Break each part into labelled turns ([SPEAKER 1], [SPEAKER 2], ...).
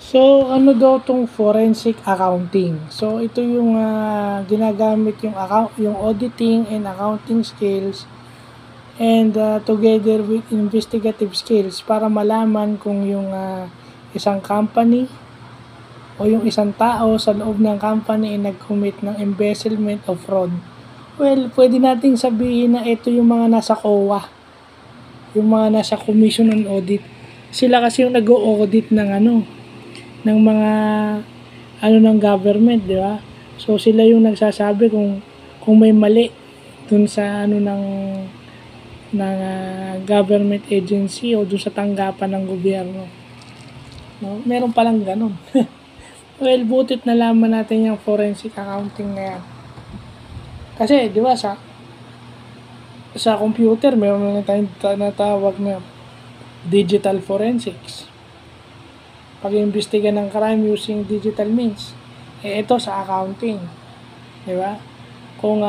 [SPEAKER 1] So, ano daw tong forensic accounting? So, ito yung ginagamit yung auditing and accounting skills and together with investigative skills para malaman kung yung isang company o yung isang tao sa loob ng company ay nag-commit ng embezzlement of fraud. Well, pwede nating sabihin na ito yung mga nasa COA, yung mga nasa Commission on Audit. Sila kasi yung nag-o-audit ng ng mga ng government, di ba? So sila yung nagsasabi kung may mali dun sa government agency o dun sa tanggapan ng gobyerno. No? Meron palang ganun. Well, butit nalaman natin yung forensic accounting na yan. Kasi, di ba, sa computer, meron na tayong natawag na digital forensics. Pag-iimbestiga ng crime using digital means. Ito sa accounting. Di ba? Kung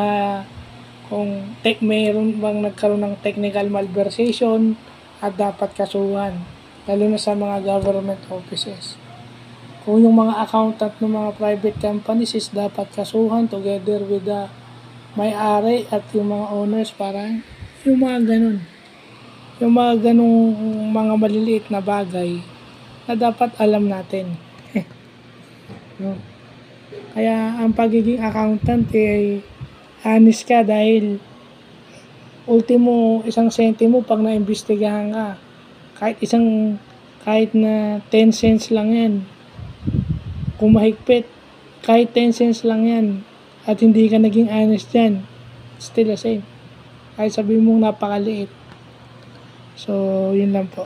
[SPEAKER 1] mayroon bang nagkaroon ng technical malversation at dapat kasuhan. Lalo na sa mga government offices. Kung yung mga accountant ng mga private companies is dapat kasuhan together with the may-ari at yung mga owners para yung mga ganun. Yung mga ganung mga maliliit na bagay na dapat alam natin. No? Kaya ang pagiging accountant ay honest ka dahil ultimo isang sentimo pag naimbestigahan ka kahit na 10 cents lang yan, kung mahigpit kahit 10 cents lang yan at hindi ka naging honest yan, still the same kahit sabihin mong napakaliit. So yun lang po.